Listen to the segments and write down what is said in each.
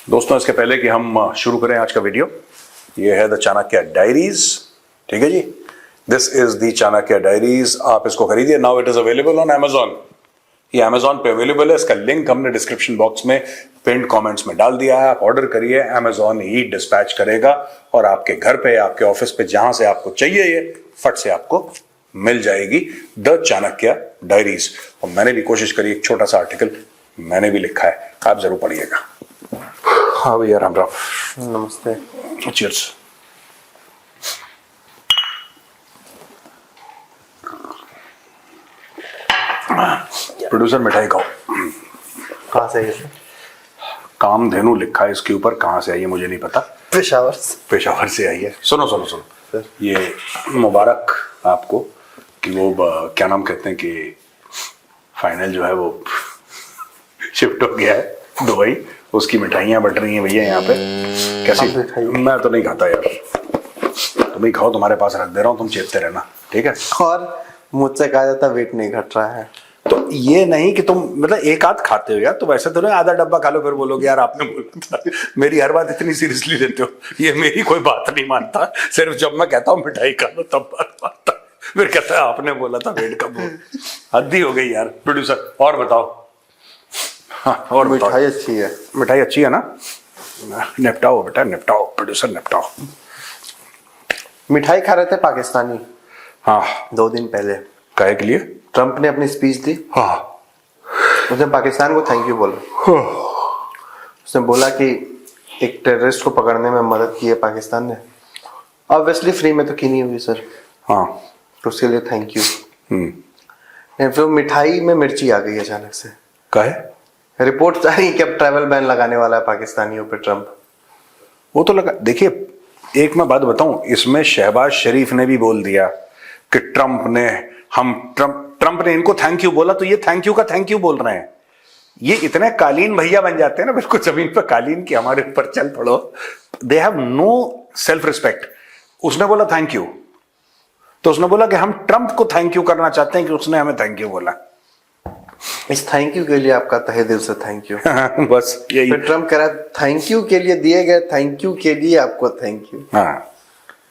दोस्तों, इसके पहले कि हम शुरू करें आज का वीडियो, ये है द चाणक्य डायरीज। ठीक है जी, this is the Chanakya diaries. आप इसको खरीदिए। Now it is available on Amazon। ये Amazon पे अवेलेबल है। इसका लिंक हमने डिस्क्रिप्शन बॉक्स में पिन कमेंट्स में डाल दिया है। आप ऑर्डर करिए, Amazon ही डिस्पैच करेगा और आपके घर पे, आपके ऑफिस पे, जहां से आपको चाहिए ये फट से आपको मिल जाएगी द चाणक्य डायरीज। और मैंने भी कोशिश करी, एक छोटा सा आर्टिकल मैंने भी लिखा है, आप जरूर पढ़िएगा। हाँ भैया, राम राम। नमस्ते। चीयर्स। प्रोड्यूसर, मिठाई खाओ। कहाँ से है? कामधेनु लिखा है इसके ऊपर, कहाँ से आई है मुझे नहीं पता। पेशावर से आई है। सुनो सुनो सुनो सर। ये मुबारक आपको कि वो क्या नाम कहते हैं कि फाइनल जो है वो शिफ्ट हो गया है दुबई। उसकी मिठाइयाँ बट रही हैं भैया यहाँ पे। कैसी? मैं तो नहीं खाता यार, तुम ही खाओ, तुम्हारे पास रख दे रहा हूँ, तुम चेपते रहना, ठीक है? और मुझसे कहा जाता वेट नहीं घट रहा है, तो ये नहीं कि तुम मतलब एक आध खाते हो यार, तो वैसे तो नहीं आधा डब्बा खा लो फिर बोलोगे यार आपने बोला था। मेरी हर बात इतनी सीरियसली लेते हो, ये मेरी कोई बात नहीं मानता। सिर्फ जब मैं कहता हूँ मिठाई खा लो तब बात मानता, फिर कहता है आपने बोला था वेट कम हो। हद ही हो गई यार। प्रोड्यूसर, और बताओ। हाँ, और मिठाई अच्छी है। मिठाई अच्छी है ना? निपटाओ बेटा, निपटाओ। प्रोड्यूसर निपटाओ। मिठाई खा रहे थे पाकिस्तानी। हाँ, 2 दिन पहले काहे के लिए? ट्रंप ने अपनी स्पीच दी। हाँ, उसने पाकिस्तान को थैंक यू बोला। उसने बोला कि एक टेररिस्ट को पकड़ने में मदद की है पाकिस्तान ने। ऑब्वियसली फ्री में तो की नहीं हुई सर। हाँ, तो उसके लिए थैंक यू। फिर मिठाई में मिर्ची आ गई अचानक से। काहे? रिपोर्ट आ रही है कि अब ट्रैवल बैन लगाने वाला है पाकिस्तानियों पे ट्रंप। वो तो लगा। देखिए, एक मैं बात बताऊं, इसमें शहबाज शरीफ ने भी बोल दिया कि ट्रंप ने इनको थैंक यू बोला, तो ये थैंक यू का थैंक यू बोल रहे हैं। ये इतने कालीन भैया बन जाते हैं ना बिल्कुल जमीन पर कालीन की, हमारे ऊपर चल पड़ो। They have no self respect. उसने बोला थैंक यू, तो उसने बोला कि हम ट्रंप को थैंक यू करना चाहते हैं कि उसने हमें थैंक यू बोला। इस थैंक यू के लिए आपका तहे दिल से थैंक यू। बस यही। फिर ट्रंप कह रहा थैंक यू के लिए दिए गए थैंक यू के लिए आपको थैंक यू। हाँ,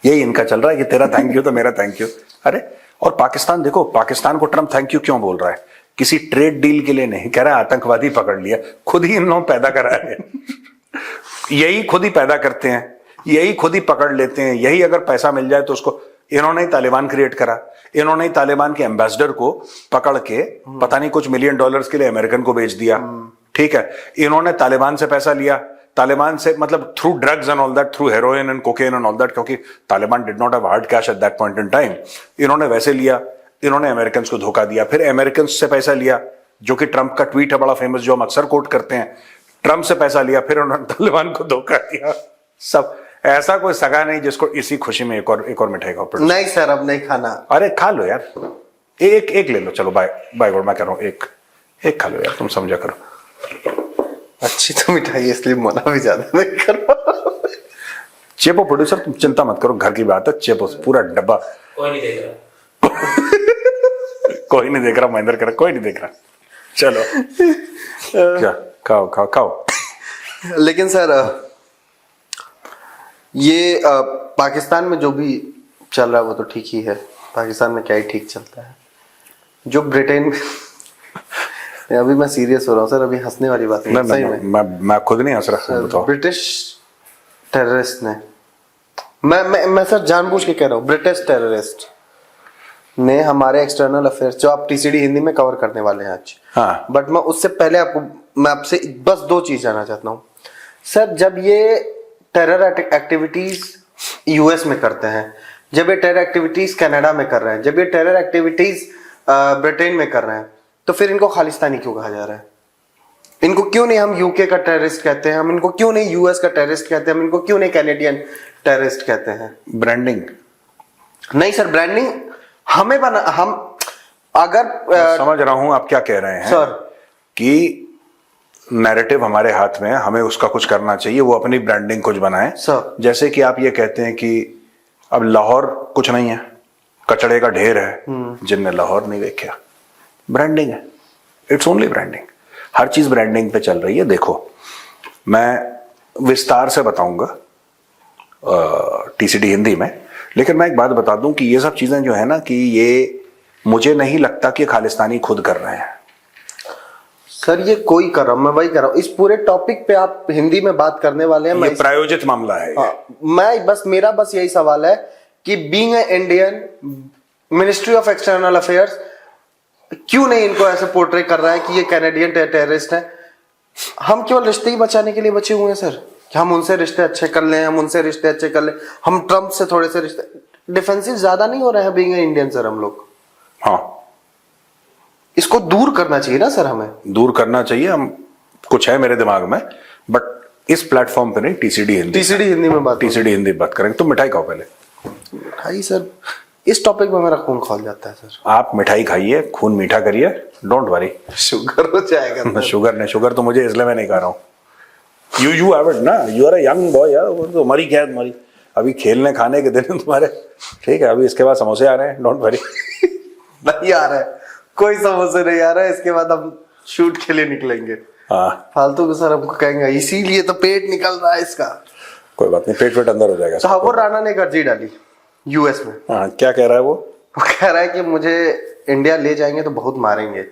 यही इनका चल रहा है कि तेरा थैंक यू तो मेरा थैंक यू। अरे, और पाकिस्तान देखो, पाकिस्तान को ट्रंप थैंक यू क्यों बोल रहा है? किसी ट्रेड डील के लिए नहीं, कह रहा है आतंकवादी पकड़ लिया। खुद ही इन लोगों पैदा करा है। यही खुद ही पैदा करते हैं, यही खुद ही पकड़ लेते हैं, यही अगर पैसा मिल जाए तो उसको। इन्होंने ही तालिबान क्रिएट करा। इन्होंने ही तालिबान के एम्बेसडर को पकड़ के पता नहीं कुछ $1 मिलियन के लिए अमेरिकन को बेच दिया। ठीक है, इन्होंने तालिबान से पैसा लिया, तालिबान से मतलब through drugs and all that, through heroin and cocaine and all that, क्योंकि Taliban did not have hard cash at that point in time. इन्होंने वैसे लिया, इन्होंने अमेरिकन को धोखा दिया, फिर अमेरिकन से पैसा लिया, जो कि ट्रंप का ट्वीट है बड़ा फेमस, जो हम अक्सर कोट करते हैं। ट्रंप से पैसा लिया, फिर उन्होंने तालिबान को धोखा दिया। सब ऐसा कोई सगा नहीं जिसको इसी खुशी में एक और मिठाई खाओ। नहीं सर, अब नहीं खाना। अरे खा लो यार, एक ले लो। चलो बाय बाय गुड, मैं कह रहा हूँ एक खा लो यार, तुम समझा करो। अच्छी तो मिठाई है, इसलिए मना भी ज्यादा नहीं करो। चेपो प्रोड्यूसर, तुम चिंता मत करो, घर की बात है। चेपो पूरा डब्बा। कोई नहीं देख रहा। कोई नहीं देख रहा, महेंद्र कर कोई नहीं देख रहा। चलो क्या, खाओ खाओ खाओ। लेकिन सर ये पाकिस्तान में जो भी चल रहा है वो तो ठीक ही है। पाकिस्तान में क्या ही ठीक चलता है। जो ब्रिटेन में अभी मैं सीरियस हो रहा हूँ सर, अभी हंसने वाली बात नहीं, सही में मैं खुद नहीं हंस रहा। बताओ। ब्रिटिश टेररिस्ट ने, मैं सर जानबूझ के कह रहा हूँ, ब्रिटिश टेररिस्ट ने हमारे एक्सटर्नल अफेयर्स, जो आप टीसीडी हिंदी में कवर करने वाले हैं आज। हाँ। बट मैं उससे पहले मैं आपसे बस 2 चीज जानना चाहता हूँ सर। जब ये टेरर एक्टिविटीज यूएस में करते हैं, जब ये टेरर एक्टिविटीज कनाडा में कर रहे हैं, जब ये टेरर एक्टिविटीज ब्रिटेन में कर रहे हैं, तो फिर इनको खालिस्तानी क्यों कहा जा रहा है? इनको क्यों नहीं हम यूके का टेररिस्ट कहते हैं? हम इनको क्यों नहीं यूएस का टेररिस्ट कहते हैं? हम इनको क्यों नहीं कैनेडियन टेररिस्ट कहते हैं? ब्रांडिंग नहीं सर, ब्रांडिंग हमें हम अगर समझ रहा हूं आप क्या कह रहे हैं सर कि नैरेटिव हमारे हाथ में है, हमें उसका कुछ करना चाहिए, वो अपनी ब्रांडिंग कुछ बनाए। सर जैसे कि आप ये कहते हैं कि अब लाहौर कुछ नहीं है, कचड़े का ढेर है, जिनने लाहौर नहीं देखा। ब्रांडिंग है, इट्स ओनली ब्रांडिंग। हर चीज ब्रांडिंग पे चल रही है। देखो, मैं विस्तार से बताऊंगा टीसीडी हिंदी में, लेकिन मैं एक बात बता दूं कि ये सब चीजें जो है ना, कि ये मुझे नहीं लगता कि खालिस्तानी खुद कर रहे हैं। सर ये कोई कर रहा हूं, मैं वही कर रहा हूं। इस पूरे टॉपिक पे आप हिंदी में बात करने वाले हैं, ये प्रायोजित मामला है। मेरा बस यही सवाल है कि being a Indian, ministry of external affairs क्यों नहीं इनको ऐसे पोर्ट्रे कर रहा है कि ये कैनेडियन टेररिस्ट है। हम केवल रिश्ते ही बचाने के लिए बचे हुए हैं सर, कि हम उनसे रिश्ते अच्छे कर लें, हम उनसे रिश्ते अच्छे कर लें, हम ट्रंप से थोड़े से रिश्ते डिफेंसिव ज्यादा नहीं हो रहे हैं बीइंग ए इंडियन सर हम लोग। हाँ, इसको दूर करना चाहिए ना सर, हमें दूर करना चाहिए। हम कुछ है मेरे दिमाग में, बट इस प्लेटफॉर्म पे नहीं, टीसीडी हिंदी में बात बात करेंगे। तुम मिठाई खाओ पहले। मिठाई सर, इस टॉपिक में मेरा खून खौल जाता है सर। आप मिठाई खाइए, खून मीठा करिए, डोंट वरी। शुगर हो जाएगा शुगर तो मुझे, इसलिए मैं नहीं खा रहा हूँ। यू हैव इट ना, you are a young boy यार। वो तो हमारी क्या है, तुम्हारी अभी खेलने खाने के दिन है तुम्हारे, ठीक है। अभी इसके बाद समोसे आ रहे हैं, डोंट वरी। नहीं आ रहा है, कोई समोसे नहीं आ रहा है। इसके बाद हम शूट के लिए निकलेंगे। हाँ, फालतू को सर हमको कहेंगे इसीलिए तो पेट निकल रहा है इसका। कोई बात नहीं, पेट अंदर हो जाएगा। तहव्वुर राणा ने एक अर्जी डाली यूएस में। हाँ, क्या कह रहा है वो? वो कह रहा है कि मुझे इंडिया ले जाएंगे तो बहुत मारेंगे,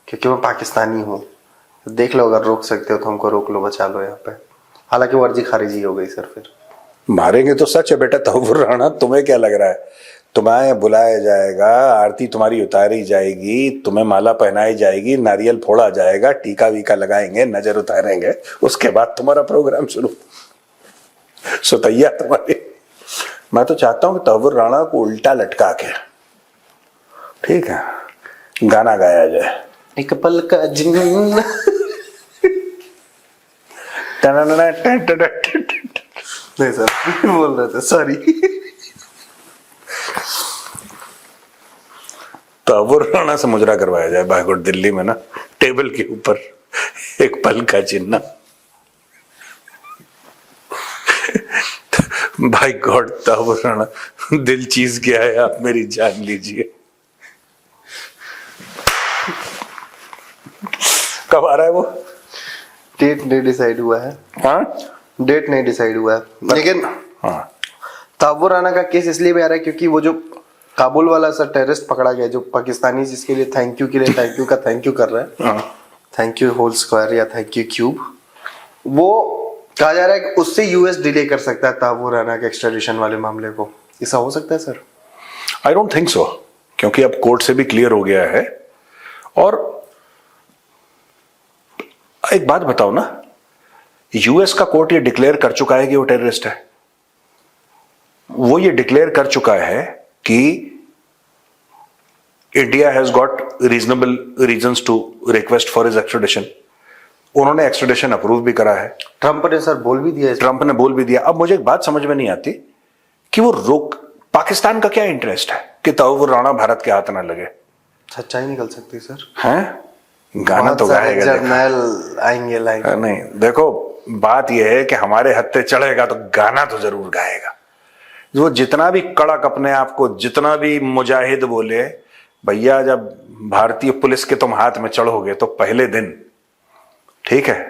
क्योंकि मैं पाकिस्तानी हूँ। देख लो, अगर रोक सकते हो तो हमको रोक लो, बचा लो यहाँ पे। हालांकि वो अर्जी खारिज ही हो गई सर। फिर मारेंगे तो सच है बेटा तहव्वुर राणा, तुम्हें क्या लग रहा है? तुम्हें बुलाया जाएगा, आरती तुम्हारी उतारी जाएगी, तुम्हें माला पहनाई जाएगी, नारियल फोड़ा जाएगा, टीका वीका लगाएंगे, नजर उतारेंगे, उसके बाद तुम्हारा प्रोग्राम शुरू। सुतैया तुम्हारी। मैं तो चाहता हूं कि तहव्वुर राणा को उल्टा लटका के, ठीक है, गाना गाया जाए। एक पल का जुनून। नहीं सर, बोल रहे थे, सॉरी। तहव्वुर राणा से मुजरा करवाया जाए बागुट दिल्ली में ना, टेबल के ऊपर एक पल का चिन्ह। भाई गॉड, तहव्वुर राणा, दिल चीज गया है, आप मेरी जान लीजिए। कब आ रहा है वो? डेट नहीं डिसाइड हुआ है। हाँ, डेट नहीं डिसाइड हुआ है, लेकिन हाँ, तहव्वुर राणा का केस इसलिए भी आ रहा है क्योंकि वो जो काबुल वाला सर टेररिस्ट पकड़ा गया, जो पाकिस्तानी, जिसके लिए थैंक यू के लिए थैंक यू का थैंक यू कर रहा है, थैंक यू होल स्क्वायर या थैंक यू क्यूब, वो कहा जा रहा है कि उससे यूएस डिले कर सकता है तहव्वुर राणा के एक्स्ट्राडिशन वाले मामले को। ऐसा हो सकता है sir? I don't think so, क्योंकि अब कोर्ट से भी क्लियर हो गया है। और एक बात बताओ ना, यूएस का कोर्ट ये डिक्लेयर कर चुका है कि वो टेररिस्ट है। वो ये डिक्लेयर कर चुका है कि India has got reasonable reasons to request for his extradition. उन्होंने एक्स्ट्राडिशन अप्रूव भी करा है। ट्रंप ने सर बोल भी दिया, ट्रंप ने बोल भी दिया। अब मुझे एक बात समझ में नहीं आती कि वो रोक, पाकिस्तान का क्या इंटरेस्ट है कि तहव्वुर राणा भारत के हाथ ना लगे? सच्चाई निकल सकती है सर। हैं? गाना तो गाएगा, जर्नल आएंगे लाएंगे। नहीं देखो, बात यह है कि हमारे हत्थे चढ़ेगा तो गाना तो जरूर गाएगा। वो जितना भी कड़क अपने आप को, जितना भी मुजाहिद बोले, भैया जब भारतीय पुलिस के तुम हाथ में चढ़ोगे तो पहले दिन, ठीक है,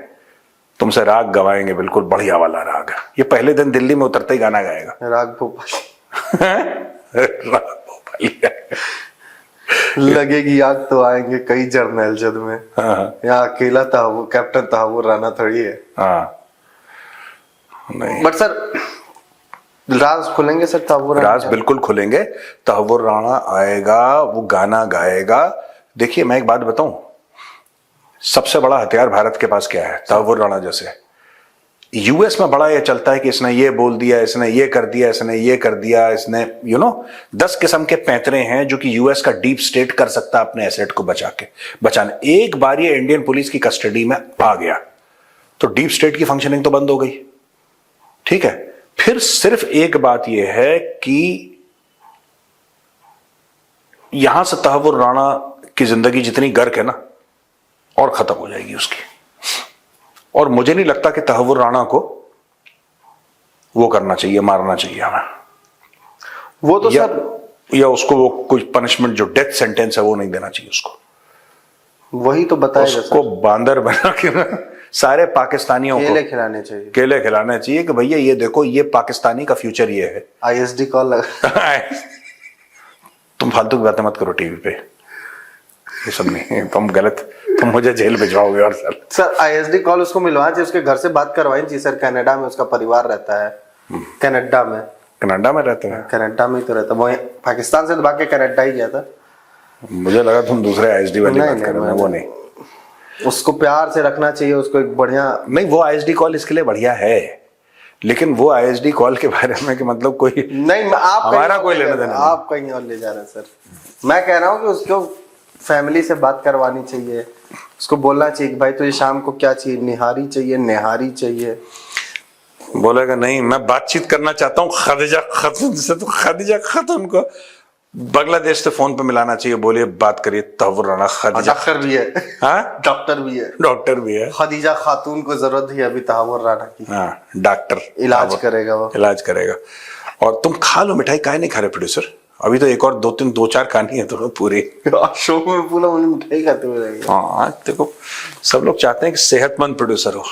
तुमसे राग गवाएंगे, बिल्कुल बढ़िया वाला राग। ये पहले दिन दिल्ली में उतरते ही गाना गाएगा, राग भोपाल। राग भोपाली। लगेगी आग तो आएंगे कई जर्नल जद में। हाँ, यहाँ अकेला तहव्वुर, कैप्टन तहव्वुर राणा थोड़ी है। हाँ, नहीं, बट सर राज खुलेंगे सर, तहव्वुर राणा राज बिल्कुल खुलेंगे। तहव्वुर राणा आएगा, वो गाना गाएगा। देखिए मैं एक बात बताऊं, सबसे बड़ा हथियार भारत के पास क्या है? तहव्वुर राणा जैसे। यूएस में बड़ा ये चलता है कि इसने ये बोल दिया, इसने ये कर दिया, इसने ये कर दिया, इसने 10 किस्म के पैंतरे हैं जो कि यूएस का डीप स्टेट कर सकता है अपने एसेट को बचाने। एक बार ये इंडियन पुलिस की कस्टडी में आ गया तो डीप स्टेट की फंक्शनिंग तो बंद हो गई, ठीक है। फिर सिर्फ एक बात यह है कि यहां से तहव्वुर राणा की जिंदगी जितनी गर्क है ना, और खत्म हो जाएगी उसकी। और मुझे नहीं लगता कि तहव्वुर राणा को वो करना चाहिए, मारना चाहिए हमें। वो तो या उसको वो कुछ पनिशमेंट, जो डेथ सेंटेंस है, वो नहीं देना चाहिए उसको। वही तो बताएगा उसको बांदर बना के ना सारे पाकिस्तानियों को केले खिलाने चाहिए, केले खिलाने चाहिए कि भैया ये देखो, ये पाकिस्तानी का फ्यूचर ये है। ISD कॉल लगा। तुम फालतू की बातें मत करो टीवी पे, ये सब नहीं, तुम मुझे जेल भिजवाओगे। और सर ISD कॉल उसको मिलवाना चाहिए, उसके घर से बात करवाएं चाहिए सर। कनाडा में उसका परिवार रहता है, कनाडा में रहते हैं। कनाडा में ही तो रहता, वो पाकिस्तान से भाग के कनाडा ही गया था। मुझे लगा तुम दूसरे ISD वाली नहीं, बात नहीं, कर रहे हो। वो नहीं, उसको प्यार से रखना चाहिए, उसको एक बढ़िया। नहीं, वो ISD कॉल इसके लिए बढ़िया है, लेकिन वो ISD कॉल के बारे में कि मतलब कोई नहीं, आप हमारा कोई लेना देना नहीं। आप कहीं और ले जा रहे हैं सर। मैं कह रहा हूँ कि उसको फैमिली से बात करवानी चाहिए, उसको बोलना चाहिए कि भाई तुझे शाम को क्या चाहिए, निहारी चाहिए, निहारी चाहिए। बोलेगा नहीं, मैं बातचीत करना चाहता हूँ खदीजा खातून से, तो खदीजा खातून को बांग्लादेश से फोन पे मिलाना चाहिए, बोलिए बात करिए तहव्वुर राना खदीजा। डॉक्टर भी है, हाँ, डॉक्टर भी है, डॉक्टर भी है। खदीजा खातून को जरूरत है अभी तहव्वुर राना की। हाँ, डॉक्टर इलाज करेगा, वो इलाज करेगा। और तुम खा लो मिठाई, काहे नहीं खा रहे प्रोड्यूसर? अभी तो एक और दो चार खानी है तुम्हें पूरी। शो में पूरा मिठाई खाते हुए रहेंगे। हाँ, देखो सब लोग चाहते हैं कि सेहतमंद प्रोड्यूसर हो।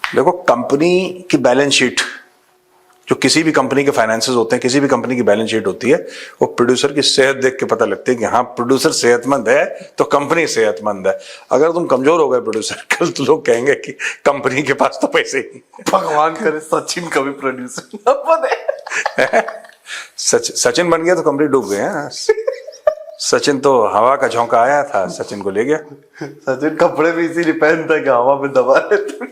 देखो कंपनी की बैलेंस शीट, जो किसी भी कंपनी के फाइनेंसेस होते हैं, किसी भी कंपनी की बैलेंस शीट होती है, वो प्रोड्यूसर की सेहत देख के पता लगती है कि हाँ प्रोड्यूसर सेहतमंद है तो कंपनी सेहतमंद है। अगर तुम कमजोर हो गए प्रोड्यूसर, कल तो लोग कहेंगे कि कंपनी के पास तो पैसे ही नहीं। भगवान करे सचिन कभी प्रोड्यूसर न बने। सचिन बन गया तो कंपनी डूब गए हैं। सचिन तो हवा का झोंका आया था, सचिन को ले गया। सचिन कपड़े भी इसीलिए पहनता है कि हवा में दबा लेते।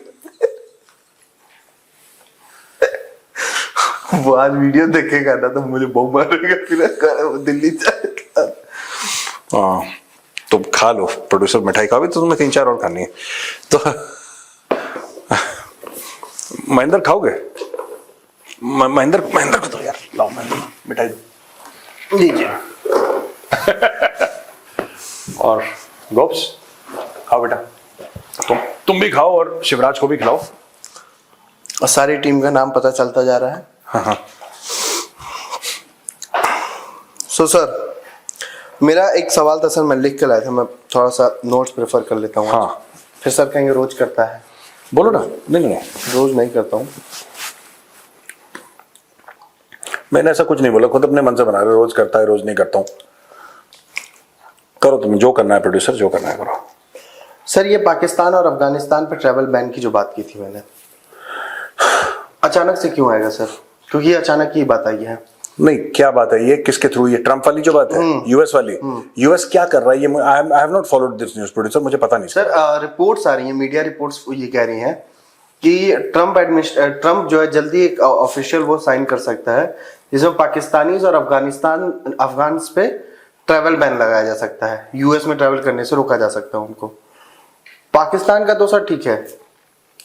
वो आज वीडियो देखेगा ना तो मुझे बहुत मारेगा, फिर वो दिल्ली जाएगा। हाँ, तुम खा लो प्रोड्यूसर मिठाई, खा भी तो तुम्हें 3-4 और खानी है तो महेंद्र खाओगे? महेंद्र को तो यार लाओ, महेंद्र मिठाई लीजिए। और गोप्स खाओ बेटा, तुम भी खाओ और शिवराज को भी खिलाओ। और सारी टीम का नाम पता चलता जा रहा है। हाँ। सो सर, मेरा एक सवाल था सर, मैं लिख के लाया था, मैं थोड़ा सा नोट्स प्रेफर कर लेता हूँ। हाँ, फिर सर कहेंगे रोज करता है। बोलो ना। नहीं, रोज नहीं करता हूँ। मैंने ऐसा कुछ नहीं बोला, खुद अपने मन से बना रहे, रोज करता है रोज नहीं करता हूँ। करो तुम जो करना है प्रोड्यूसर, जो करना है करो। सर ये पाकिस्तान और अफगानिस्तान पर ट्रैवल बैन की जो बात की थी मैंने, अचानक से क्यों आएगा सर? क्योंकि ये अचानक की बात आई है। नहीं, क्या बात है ये? किसके थ्रू? ये ट्रम्प वाली जो बात है, यूएस वाली। यूएस क्या कर रहा है ये? I have not followed this news producer, मुझे पता नहीं सर। रिपोर्ट्स आ रही हैं, मीडिया रिपोर्ट्स ये कह रही हैं कि ट्रम्प जो है जल्दी एक ऑफिशियल वो साइन कर सकता है जिसमें पाकिस्तानी और अफगान पे ट्रैवल बैन लगाया जा सकता है, यूएस में ट्रैवल करने से रोका जा सकता है उनको। पाकिस्तान का तो सर ठीक है,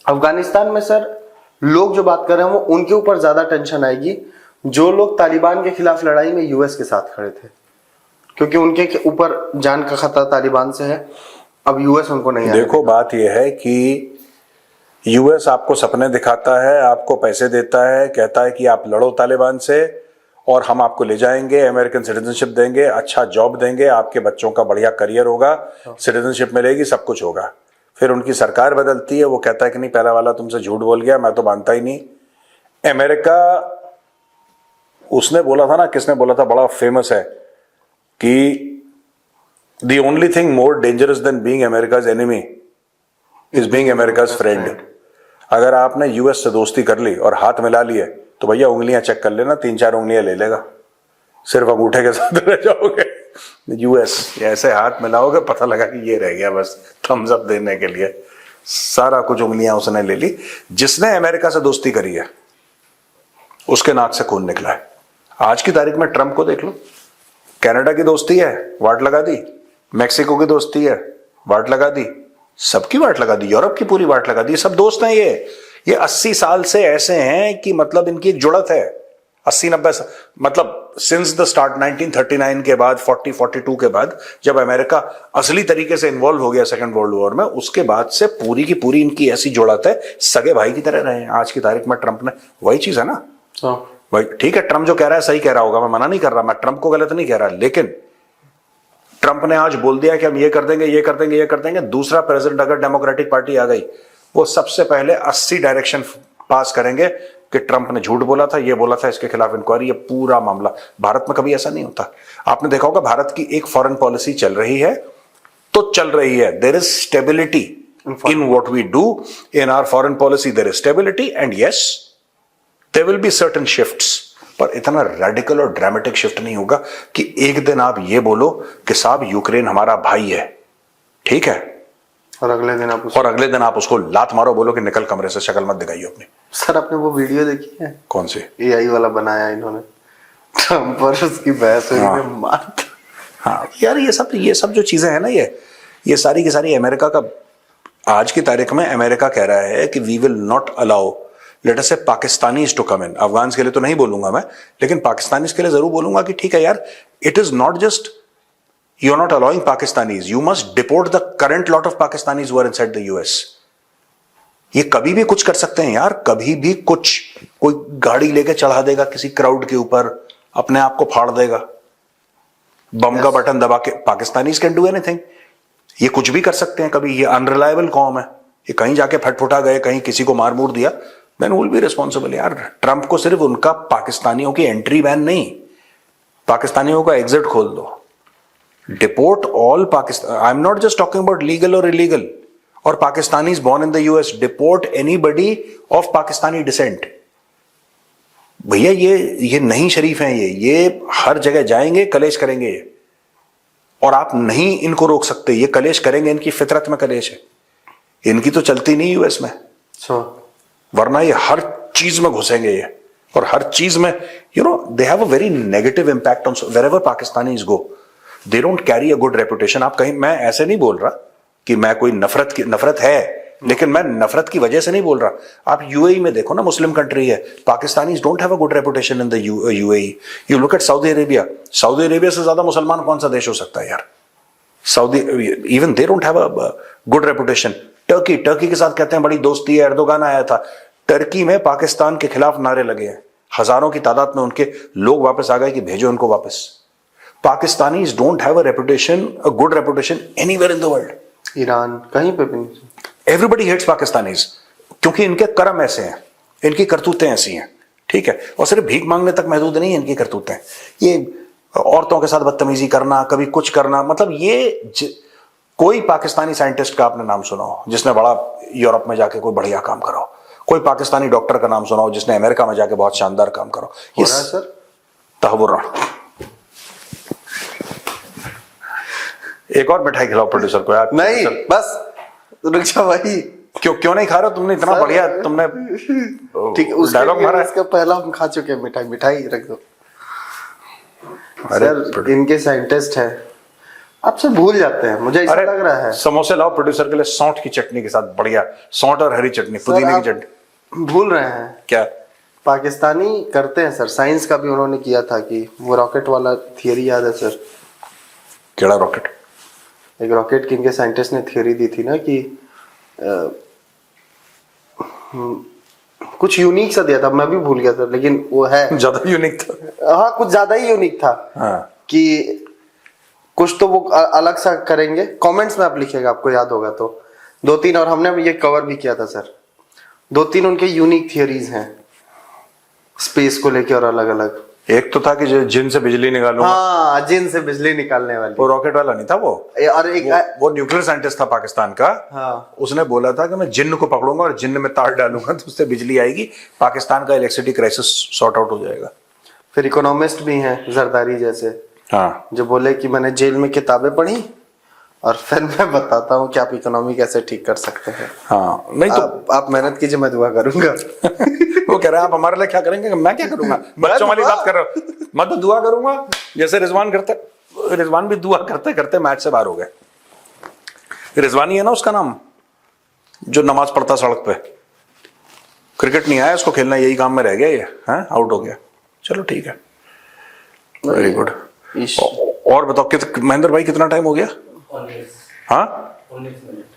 अफगानिस्तान में सर लोग जो बात कर रहे हैं वो उनके ऊपर ज्यादा टेंशन आएगी जो लोग तालिबान के खिलाफ लड़ाई में यूएस के साथ खड़े थे, क्योंकि उनके ऊपर जान का खतरा तालिबान से है। अब यूएस उनको नहीं देखो बात यह है कि यूएस आपको सपने दिखाता है, आपको पैसे देता है, कहता है कि आप लड़ो तालिबान से और हम आपको ले जाएंगे, अमेरिकन सिटीजनशिप देंगे, अच्छा जॉब देंगे, आपके बच्चों का बढ़िया करियर होगा, सिटीजनशिप मिलेगी, सब कुछ होगा। फिर उनकी सरकार बदलती है, वो कहता है कि नहीं पहला वाला तुमसे झूठ बोल गया, मैं तो मानता ही नहीं। अमेरिका, उसने बोला था ना, किसने बोला था, बड़ा फेमस है कि the only thing more dangerous than being America's enemy is being America's friend. अगर आपने यूएस से दोस्ती कर ली और हाथ मिला लिए तो भैया उंगलियां चेक कर लेना, 3-4 उंगलियां ले लेगा, सिर्फ अंगूठे के साथ रह जाओगे। यूएस ऐसे हाथ मिलाओगे, पता लगा कि ये रह गया बस थम्स अप देने के लिए, सारा कुछ उंगलियां उसने ले ली। जिसने अमेरिका से दोस्ती करी है उसके नाक से खून निकला है। आज की तारीख में ट्रंप को देख लो, कनाडा की दोस्ती है, वाट लगा दी, मैक्सिको की दोस्ती है, वाट लगा दी, सबकी वाट लगा दी, यूरोप की पूरी वाट लगा दी, सब दोस्त हैं। ये 80 साल से ऐसे हैं कि मतलब इनकी एक जुड़त है, 80-90 मतलब सिंस द स्टार्ट 1939 के बाद, 40-42 के बाद जब अमेरिका असली तरीके से इन्वॉल्व हो गया सेकंड वर्ल्ड वॉर में, उसके बाद से पूरी की पूरी इनकी ऐसी जुड़त है, सगे भाई की तरह रहे हैं। आज की तारीख में ट्रंप ने, वही चीज है ना भाई, ठीक है ट्रंप जो कह रहा है सही कह रहा होगा, मैं मना नहीं कर रहा, मैं ट्रंप को गलत नहीं कह रहा, लेकिन ट्रंप ने आज बोल दिया कि हम ये कर देंगे, ये कर देंगे, ये कर देंगे। दूसरा प्रेसिडेंट अगर डेमोक्रेटिक पार्टी आ गई वो सबसे पहले 80 डायरेक्शन पास करेंगे कि ट्रंप ने झूठ बोला था, ये बोला था, इसके खिलाफ इंक्वायरी। ये पूरा मामला भारत में कभी ऐसा नहीं होता। आपने देखा होगा भारत की एक फॉरेन पॉलिसी चल रही है तो चल रही है। There is stability in what we do in our foreign policy, there is stability and yes there will be certain shifts, पर इतना रेडिकल और ड्रामेटिक शिफ्ट नहीं होगा कि एक दिन आप ये बोलो कि साहब यूक्रेन हमारा भाई है, ठीक है, और अगले दिन आप उसको लात मारो, बोलो कि निकल कमरे से, शक्ल मत दिखाइए अपनी। सर आपने वो वीडियो देखी है? कौन सी? AI वाला बनाया इन्होंने, ट्रम्प और उसकी बहस हुई में मार। हाँ यार, ये सब जो चीजें हैं ना, ये सारी की सारी अमेरिका का, आज की तारीख में अमेरिका कह रहा है कि we will not allow let us say Pakistanis to come in. Afghan के लिए तो नहीं बोलूंगा मैं, लेकिन पाकिस्तानीज के लिए जरूर बोलूंगा कि ठीक है यार, it is not just you are not allowing Pakistanis, you must deport the current lot of Pakistanis who are inside the US. ये कभी भी कुछ कर सकते हैं यार, कभी भी कुछ, कोई गाड़ी लेके चढ़ा देगा किसी क्राउड के ऊपर, अपने आप को फाड़ देगा, बम का बटन दबा के। पाकिस्तानीज कैन डू एनीथिंग, ये कुछ भी कर सकते हैं कभी। ये अनरिलायबल कौम है, ये कहीं जाके फटफुटा गए, कहीं किसी को मार मूर दिया, देन विल बी रिस्पॉन्सिबल। यार ट्रंप को सिर्फ उनका पाकिस्तानियों की एंट्री बैन नहीं, पाकिस्तानियों का एग्जिट खोल दो, deport all Pakistan. I am not just talking about legal or illegal or Pakistanis born in the US, deport anybody of Pakistani descent. भैया ये नहीं शरीफ हैं, ये हर जगह जाएंगे, कलेश करेंगे ये, और आप नहीं इनको रोक सकते। ये कलेश करेंगे, इनकी फितरत में कलेश है, इनकी तो चलती नहीं यूएस में, वरना ये हर चीज में घुसेंगे ये, और हर चीज में they have a very negative impact on wherever Pakistanis go, they don't carry a good reputation. आप कहीं, मैं ऐसे नहीं बोल रहा कि मैं कोई नफरत है, लेकिन मैं नफरत की वजह से नहीं बोल रहा। आप यूएई में देखो ना, मुस्लिम कंट्री है, Pakistanis don't have a good reputation in the UAE. You look at Saudi Arabia, Saudi Arabia से ज्यादा मुसलमान कौन सा देश हो सकता है यार? Saudi, even they don't have a good reputation. Turkey के साथ कहते हैं बड़ी दोस्ती है, एर्दोगान आया था, टर्की में पाकिस्तान के खिलाफ नारे लगे हैं, हजारों की तादाद में उनके लोग वापस आ गए कि भेजो उनको वापस। Pakistanis don't have a good reputation anywhere in the world. Iran, कहीं पे भी नहीं। एवरीबडी हेट्स पाकिस्तानीज, क्योंकि इनके कर्म ऐसे हैं, इनकी करतूतें ऐसी हैं, ठीक है। और सिर्फ भीख मांगने तक महदूद नहीं है इनकी करतूतें, ये औरतों के साथ बदतमीजी करना, कभी कुछ करना, मतलब कोई पाकिस्तानी साइंटिस्ट का आपने नाम सुना हो जिसने बड़ा यूरोप में जाके कोई बढ़िया काम करा हो? कोई पाकिस्तानी डॉक्टर का नाम सुना हो जिसने अमेरिका में जाके बहुत शानदार काम करो? ये सर तहव्वुर। एक और मिठाई खिलाओ प्रोड्यूसर को यार। नहीं बस रुक जा भाई। क्यों नहीं खा रहे हो? तुमने इतना बढ़िया, तुमने ठीक डायलॉग मारा। इसका पहला हम खा चुके हैं, मिठाई रख दो। सर इनके साइंटिस्ट हैं, आपसे भूल जाते हैं, मुझे ऐसा लग रहा है। समोसे लाओ प्रोड्यूसर के लिए, सौंठ की चटनी के साथ, बढ़िया सौंठ और हरी चटनी, पुदीने की चटनी। भूल रहे हैं क्या? पाकिस्तानी करते हैं सर, साइंस का भी उन्होंने किया था कि वो रॉकेट वाला थियरी याद है सर? केड़ा रॉकेट? एक रॉकेट की इनके साइंटिस्ट ने थियरी दी थी ना कि कुछ यूनिक सा दिया था, मैं भी भूल गया था, लेकिन वो है ज्यादा यूनिक था। हाँ कुछ ज्यादा ही यूनिक था। हाँ। कि कुछ तो वो अलग सा करेंगे, कमेंट्स में आप लिखिएगा आपको याद होगा तो। 2-3 और हमने ये कवर भी किया था सर, 2-3 उनके यूनिक थियरीज हैं स्पेस को लेके और अलग अलग। एक तो था कि जो जिन से बिजली निकालूंगा। हाँ जिन से बिजली निकालने वाली। वो रॉकेट वाला नहीं था वो, और एक वो न्यूक्लियर साइंटिस्ट था पाकिस्तान का। हाँ। उसने बोला था कि मैं जिन्न को पकड़ूंगा और जिन्न में तार डालूंगा तो उससे बिजली आएगी, पाकिस्तान का इलेक्ट्रिसिटी क्राइसिस सॉर्ट आउट हो जाएगा। फिर इकोनॉमिस्ट भी हैं जरदारी जैसे, हाँ, जो बोले कि मैंने जेल में किताबें पढ़ी और फिर मैं बताता हूँ कि आप इकोनॉमी कैसे ठीक कर सकते हैं। हाँ नहीं तो आप मेहनत कीजिए, मैं दुआ करूंगा। वो कह रहा है आप हमारे लिए क्या करेंगे? मैं क्या करूंगा? बच्चों वाली बात कर रहा हूँ। मैं तो दुआ करूंगा जैसे रिजवान करते। रिजवान भी दुआ करते करते मैच से बाहर हो गए। रिजवान ही है ना उसका नाम, जो नमाज पढ़ता सड़क पे। क्रिकेट नहीं आया उसको खेलना, यही काम में रह गया ये, आउट हो गया। चलो ठीक है, वेरी गुड। और बताओ महेंद्र भाई कितना टाइम हो गया?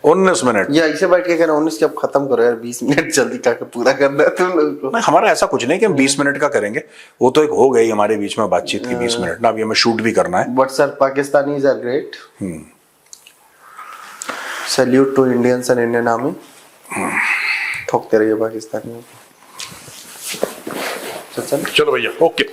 19 मिनट। या इसे बैठ के कहना 19 के अब खत्म करो यार, 20 मिनट जल्दी करके पूरा करना है तुम लोगों को। नहीं हमारा ऐसा कुछ नहीं कि हम 20 मिनट का करेंगे, वो तो एक हो गई हमारे बीच में बातचीत की 20 मिनट ना, अभी हमें शूट भी करना है। But sir Pakistanis are great, salute to Indians and Indian army. ठोकते रहिए पाकिस्तानियों को। चल चलो भैया, ओके।